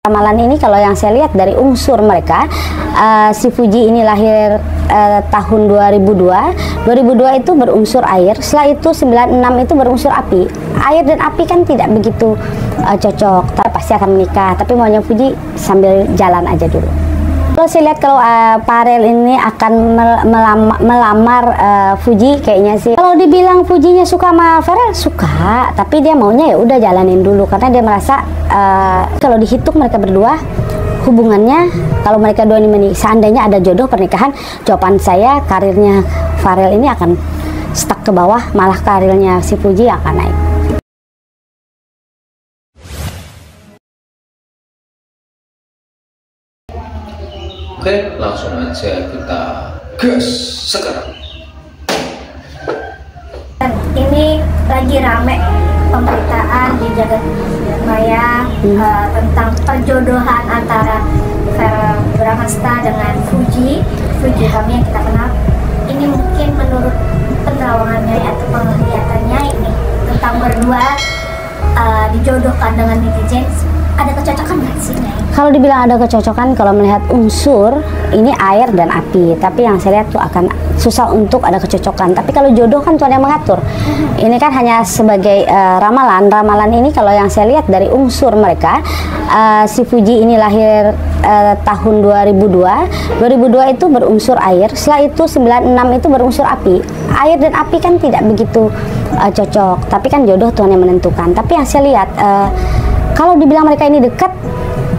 Ramalan ini kalau yang saya lihat dari unsur mereka, si Fuji ini lahir tahun 2002. 2002 itu berunsur air, setelah itu 96 itu berunsur api. Air dan api kan tidak begitu cocok, tapi pasti akan menikah. Tapi maunya Fuji sambil jalan aja dulu. Kalau saya lihat kalau Farel ini akan melamar Fuji kayaknya sih. Kalau dibilang Fujinya suka sama Farel, suka, tapi dia maunya ya udah jalanin dulu karena dia merasa kalau dihitung mereka berdua hubungannya, kalau mereka dua ini seandainya ada jodoh pernikahan, jawaban saya karirnya Farel ini akan stuck ke bawah, malah karirnya si Fuji akan naik. Oke, langsung aja kita gas sekarang. Ini lagi rame pemberitaan di jagat maya tentang perjodohan antara Verrell Bramasta dengan Fuji kami yang kita kenal. Ini mungkin menurut penerawangannya atau penglihatannya ini tentang berdua dijodohkan dengan netizen. Ada kecocokan nggak sih, Nyai? Kalau dibilang ada kecocokan, kalau melihat unsur ini air dan api, tapi yang saya lihat tuh akan susah untuk ada kecocokan. Tapi kalau jodoh kan Tuhan yang mengatur. Ini kan hanya sebagai ramalan. Ramalan ini kalau yang saya lihat dari unsur mereka, si Fuji ini lahir tahun 2002. 2002 itu berunsur air, setelah itu 96 itu berunsur api. Air dan api kan tidak begitu cocok, tapi kan jodoh Tuhan yang menentukan. Tapi yang saya lihat kalau dibilang mereka ini dekat,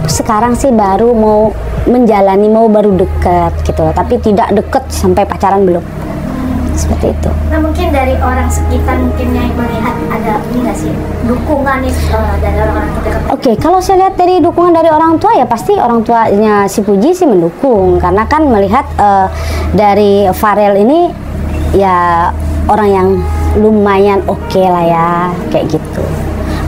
sekarang sih baru mau menjalani, mau baru dekat gitu loh. Tapi tidak dekat sampai pacaran belum. Seperti itu. Nah mungkin dari orang sekitar mungkin yang melihat ada ini nggak sih dukungan nih dari orang-orang terdekat? Oke, kalau saya lihat dari dukungan dari orang tua ya pasti orang tuanya si Fuji sih mendukung. Karena kan melihat dari Farel ini ya orang yang lumayan oke lah ya, kayak gitu.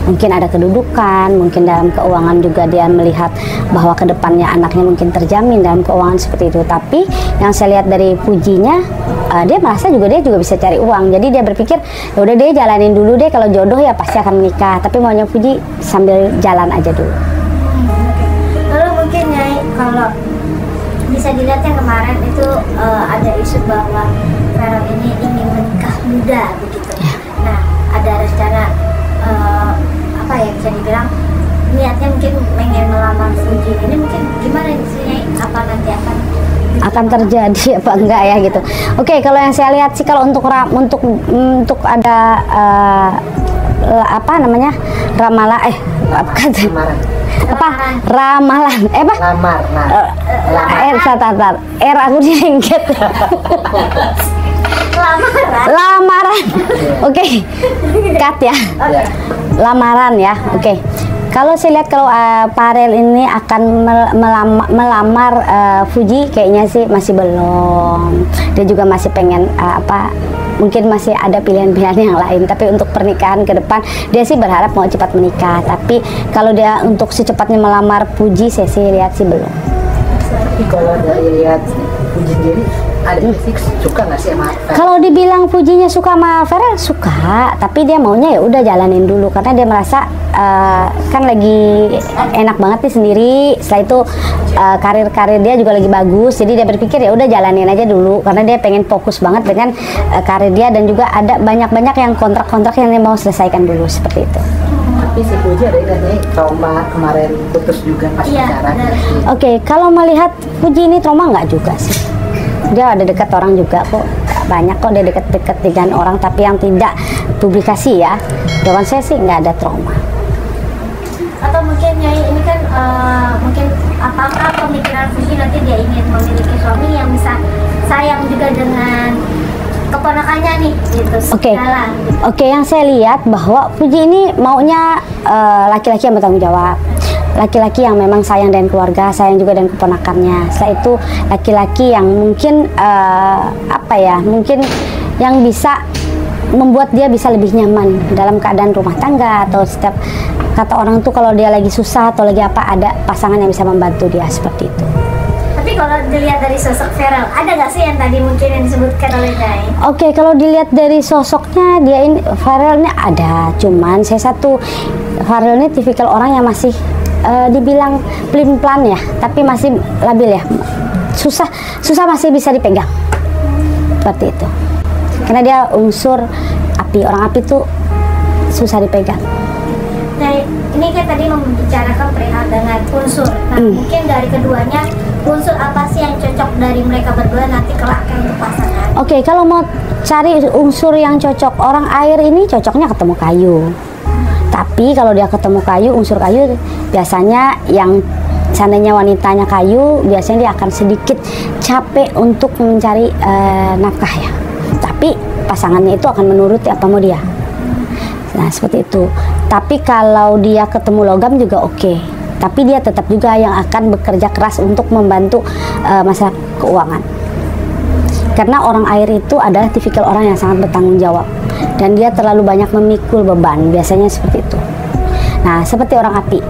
Mungkin ada kedudukan, mungkin dalam keuangan juga dia melihat bahwa kedepannya anaknya mungkin terjamin dalam keuangan seperti itu. Tapi yang saya lihat dari Fujinya, dia merasa dia juga bisa cari uang. Jadi dia berpikir ya udah deh jalanin dulu deh, kalau jodoh ya pasti akan menikah. Tapi maunya Fuji sambil jalan aja dulu. Lalu mungkin Nyai, kalau bisa dilihat yang kemarin itu ada isu bahwa Verrell ini ingin menikah muda begitu. Nah ada rencana apa ya bisa dibilang niatnya mungkin pengen melamar Fuji ini, mungkin gimana sih, apa nanti akan terjadi apa enggak ya gitu. Oke, kalau yang saya lihat sih kalau untuk ada apa namanya ramalan aku jengket lamaran. Oke. Cut ya. Lamaran ya. Oke. Kalau saya lihat kalau Farel ini akan melamar Fuji kayaknya sih masih belum. Dia juga masih pengen mungkin masih ada pilihan-pilihan yang lain. Tapi untuk pernikahan ke depan dia sih berharap mau cepat menikah. Tapi kalau dia untuk secepatnya melamar Fuji, saya sih lihat sih belum. Tapi kalau dari lihat Fuji sendiri ada suka nggak sih sama Farel? Kalau dibilang Fujinya suka sama Farel, suka, tapi dia maunya ya udah jalanin dulu karena dia merasa kan lagi enak banget nih sendiri. Setelah itu karir dia juga lagi bagus, jadi dia berpikir ya udah jalanin aja dulu karena dia pengen fokus banget dengan karir dia, dan juga ada banyak yang kontrak-kontrak yang dia mau selesaikan dulu seperti itu. Tapi si Fuji ada katanya trauma kemarin putus juga pas pacaran. Oke, kalau melihat Fuji ini trauma nggak juga sih. Dia ada dekat orang juga kok, banyak kok dia dekat-dekat dengan orang tapi yang tidak publikasi ya. Jawaban saya sih nggak ada trauma. Atau mungkin Nyai ini kan mungkin apakah pemikiran Fuji nanti dia ingin memiliki suami yang bisa sayang juga dengan keponakannya nih gitu. Oke, yang saya lihat bahwa Fuji ini maunya laki-laki yang bertanggung jawab, laki-laki yang memang sayang dan keluarga, sayang juga dan keponakannya. Setelah itu laki-laki yang mungkin mungkin yang bisa membuat dia bisa lebih nyaman dalam keadaan rumah tangga, atau setiap kata orang tuh kalau dia lagi susah atau lagi apa, ada pasangan yang bisa membantu dia seperti itu. Tapi kalau dilihat dari sosok Verrell, ada nggak sih yang tadi mungkin yang disebutkan oleh Nyai? Oke, kalau dilihat dari sosoknya dia ini Verrell ini ada, cuman saya Farel ini tipikal orang yang masih dibilang pelin-pelan ya, tapi masih labil ya, susah masih bisa dipegang seperti itu, karena dia unsur api. Orang api tuh susah dipegang. Nah, ini kan tadi membicarakan perihal dengan unsur. Nah, mungkin dari keduanya unsur apa sih yang cocok dari mereka berdua nanti kelak untuk pasangan? Oke, kalau mau cari unsur yang cocok, orang air ini cocoknya ketemu kayu. Tapi kalau dia ketemu kayu, unsur kayu, biasanya yang seandainya wanitanya kayu, biasanya dia akan sedikit capek untuk mencari nafkah ya. Tapi pasangannya itu akan menuruti apa mau dia. Nah, seperti itu. Tapi kalau dia ketemu logam juga oke. Tapi dia tetap juga yang akan bekerja keras untuk membantu masalah keuangan. Karena orang air itu adalah tipikal orang yang sangat bertanggung jawab. Dan dia terlalu banyak memikul beban, biasanya seperti itu. Nah, seperti orang api.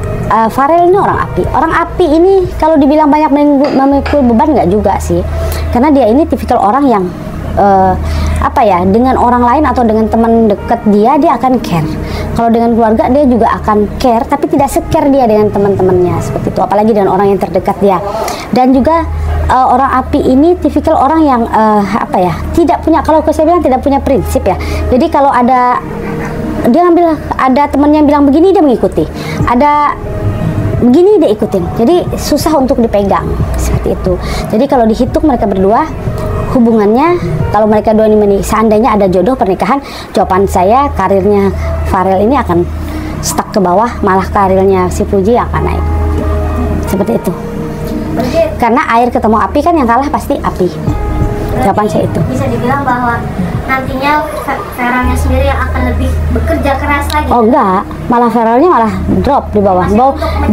Farel ini orang api. Orang api ini kalau dibilang banyak memikul beban nggak juga sih. Karena dia ini tipikal orang yang dengan orang lain atau dengan teman dekat dia akan care. Kalau dengan keluarga dia juga akan care, tapi tidak se-care dia dengan teman-temannya seperti itu, apalagi dengan orang yang terdekat dia. Dan juga orang api ini tipikal orang yang tidak punya, kalau saya bilang tidak punya prinsip ya. Jadi kalau ada temannya yang bilang begini, dia mengikuti, ada begini dia ikutin, jadi susah untuk dipegang seperti itu. Jadi kalau dihitung mereka berdua hubungannya, kalau mereka dua ini seandainya ada jodoh pernikahan, jawaban saya karirnya Farel ini akan stuck ke bawah, malah karirnya si Fuji akan naik seperti itu. Karena air ketemu api kan yang kalah pasti api. Jawaban saya itu. Bisa dibilang bahwa nantinya Farelnya sendiri yang akan lebih bekerja keras lagi. Oh enggak, malah Farelnya malah drop di bawah.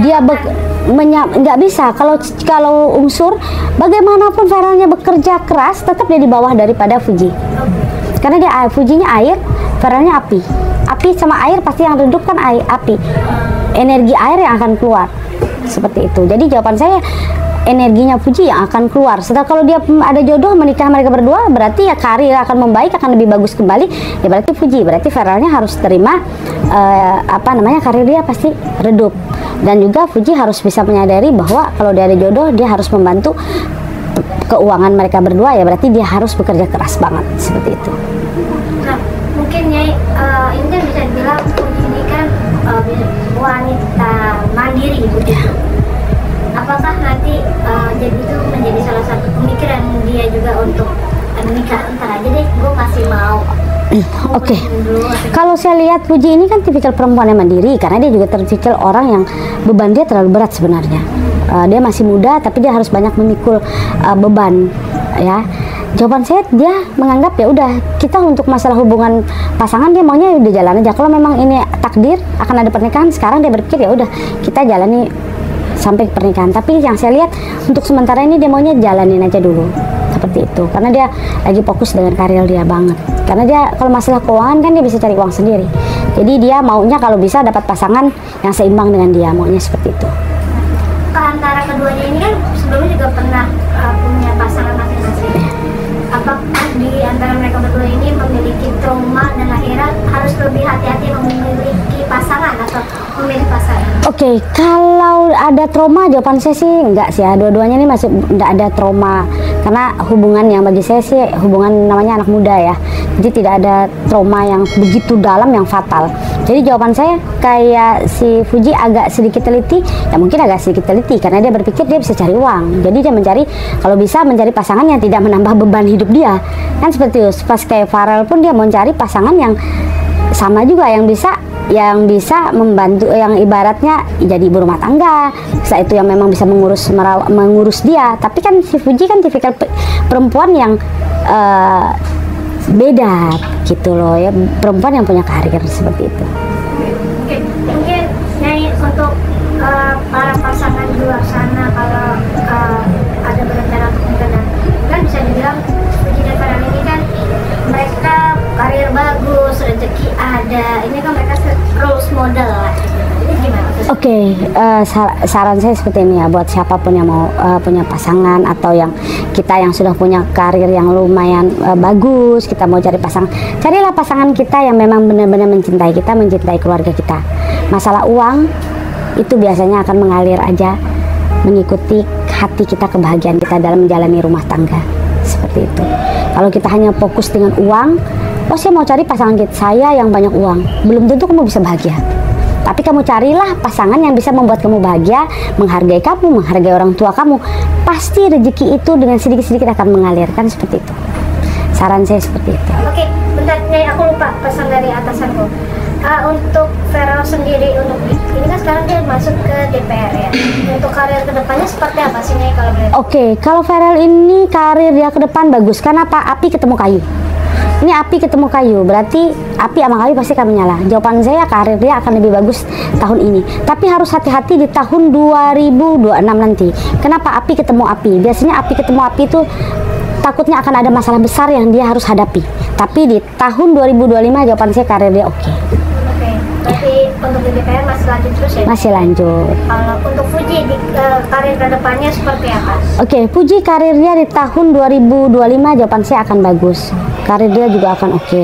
Dia nggak bisa. Kalau unsur bagaimanapun Farelnya bekerja keras, tetap dia di bawah daripada Fuji. Karena dia Fujinya air, Farelnya api. Api sama air pasti yang redup kan api. Energi air yang akan keluar seperti itu. Jadi jawaban saya energinya Fuji yang akan keluar. Setelah kalau dia ada jodoh menikah mereka berdua, berarti ya karir akan membaik, akan lebih bagus kembali. Ya berarti Fuji, berarti Farelnya harus terima karir dia pasti redup. Dan juga Fuji harus bisa menyadari bahwa kalau dia ada jodoh, dia harus membantu keuangan mereka berdua, ya berarti dia harus bekerja keras banget seperti itu. Nah, mungkin Nyai ini kan bisa dibilang Fuji ini kan wanita mandiri begitu. Apakah nanti jadi itu menjadi salah satu pemikiran dia juga untuk menikah, entar aja deh, gue masih mau. Oke. Kalau saya lihat Fuji ini kan tipikal perempuan yang mandiri, karena dia juga tipikal orang yang beban dia terlalu berat sebenarnya. Dia masih muda tapi dia harus banyak memikul beban ya. Jawaban saya, dia menganggap ya udah, kita untuk masalah hubungan pasangan dia maunya udah jalan aja. Kalau memang ini takdir akan ada pernikahan, sekarang dia berpikir ya udah kita jalani sampai pernikahan. Tapi yang saya lihat untuk sementara ini dia maunya jalanin aja dulu seperti itu, karena dia lagi fokus dengan karir dia banget. Karena dia kalau masalah keuangan kan dia bisa cari uang sendiri, jadi dia maunya kalau bisa dapat pasangan yang seimbang dengan dia, maunya seperti itu. Antara keduanya ini kan sebelumnya juga pernah punya pasangan masing-masing. Apakah di antara mereka berdua ini memiliki trauma dan akhirnya harus lebih hati-hati memiliki pasangan atau memilih pasangan? Oke, kalau ada trauma, jawaban saya sih enggak sih ya. Dua-duanya ini masih enggak ada trauma, karena hubungan yang bagi saya sih hubungan namanya anak muda ya. Jadi tidak ada trauma yang begitu dalam yang fatal. Jadi jawaban saya kayak si Fuji agak sedikit teliti, ya mungkin agak sedikit teliti karena dia berpikir dia bisa cari uang. Jadi dia mencari, kalau bisa mencari pasangan yang tidak menambah beban hidup dia. Kan seperti itu. Pas kayak Farel pun dia mau cari pasangan yang sama juga, yang bisa membantu, yang ibaratnya jadi ibu rumah tangga. Setelah itu yang memang bisa mengurus dia. Tapi kan si Fuji kan tipikal perempuan yang beda gitu loh ya, perempuan yang punya karir seperti itu. Mungkin Nyai untuk para pasangan di luar sana, kalau ada berencana untuk menikah, kan bisa dibilang Fuji dan Farel ini kan mereka karir bagus, rezeki ada, ini kan mereka role model lah. Ini gimana? Oke, saran saya seperti ini ya, buat siapapun yang mau punya pasangan atau yang kita yang sudah punya karir yang lumayan bagus, kita mau cari pasangan, carilah pasangan kita yang memang benar-benar mencintai kita, mencintai keluarga kita. Masalah uang itu biasanya akan mengalir aja, mengikuti hati kita, kebahagiaan kita dalam menjalani rumah tangga. Seperti itu. Kalau kita hanya fokus dengan uang, oh saya mau cari pasangan saya yang banyak uang, belum tentu kamu bisa bahagia. Tapi kamu carilah pasangan yang bisa membuat kamu bahagia, menghargai kamu, menghargai orang tua kamu. Pasti rezeki itu dengan sedikit-sedikit akan mengalir, kan seperti itu. Saran saya seperti itu. Oke, bentar Nyai, aku lupa pesan dari atasanku. Untuk Farel sendiri, untuk ini kan sekarang dia masuk ke DPR ya. Untuk karir kedepannya seperti apa sih Nyai kalau boleh? Oke, kalau Farel ini karir dia ke depan bagus. Kenapa? Api ketemu kayu. Ini api ketemu kayu, berarti api sama kayu pasti akan menyala. Jawaban saya, karir dia akan lebih bagus tahun ini. Tapi harus hati-hati di tahun 2026 nanti. Kenapa api ketemu api? Biasanya api ketemu api itu takutnya akan ada masalah besar yang dia harus hadapi. Tapi di tahun 2025 jawaban saya, karir dia oke. Oke, berarti untuk di DPR masih lanjut terus ya? Masih lanjut. Kalau untuk Fuji di karir kedepannya seperti apa? Oke, Fuji karirnya di tahun 2025 jawaban saya akan bagus. Karir dia juga akan oke.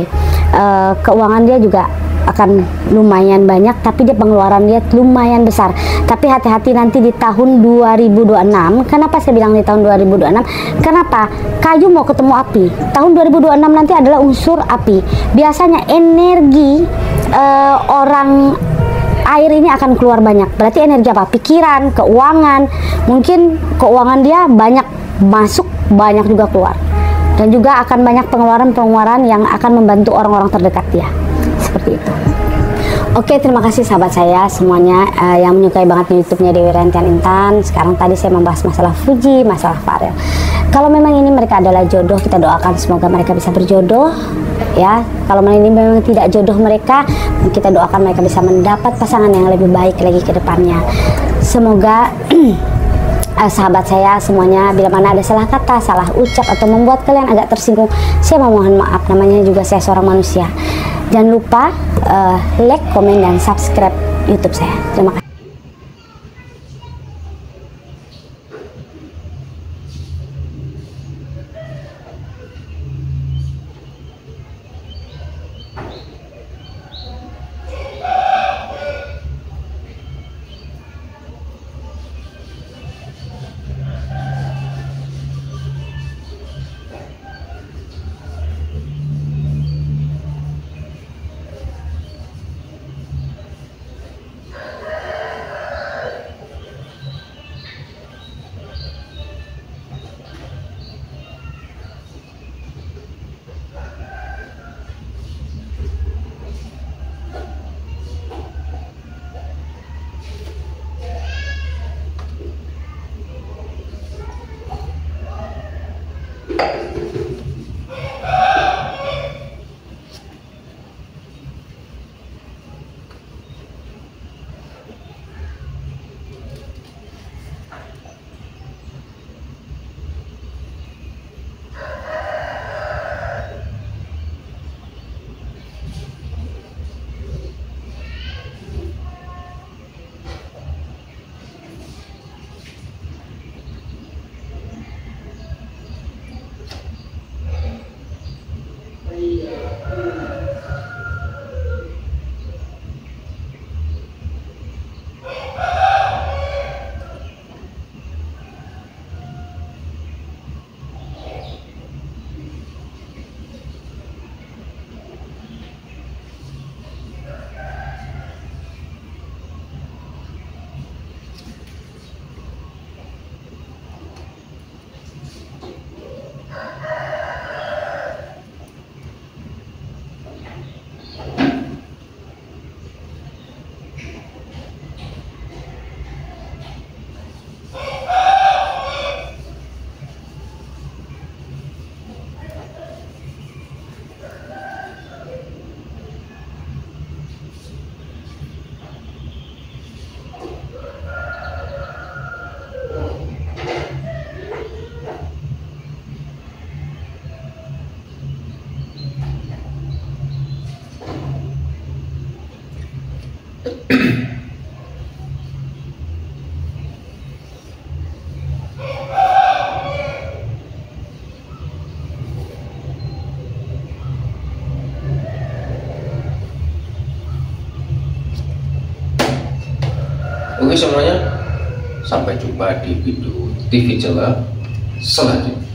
Keuangan dia juga akan lumayan banyak, tapi dia pengeluaran dia lumayan besar. Tapi hati-hati nanti di tahun 2026. Kenapa saya bilang di tahun 2026? Kenapa? Kayu mau ketemu api. Tahun 2026 nanti adalah unsur api. Biasanya energi orang air ini akan keluar banyak. Berarti energi apa? Pikiran, keuangan. Mungkin keuangan dia banyak masuk, banyak juga keluar. Dan juga akan banyak pengeluaran-pengeluaran yang akan membantu orang-orang terdekat dia. Seperti itu. Oke, terima kasih sahabat saya semuanya yang menyukai banget YouTube-nya Dewi Rentian Intan. Sekarang tadi saya membahas masalah Fuji, masalah Farel. Kalau memang ini mereka adalah jodoh, kita doakan semoga mereka bisa berjodoh. Ya, kalau ini memang tidak jodoh mereka, kita doakan mereka bisa mendapat pasangan yang lebih baik lagi ke depannya. Semoga sahabat saya semuanya, bila mana ada salah kata, salah ucap atau membuat kalian agak tersinggung, saya mohon maaf, namanya juga saya seorang manusia. Jangan lupa like, komen, dan subscribe YouTube saya. Terima kasih. Oke semuanya, sampai jumpa di video TV Jawa selanjutnya.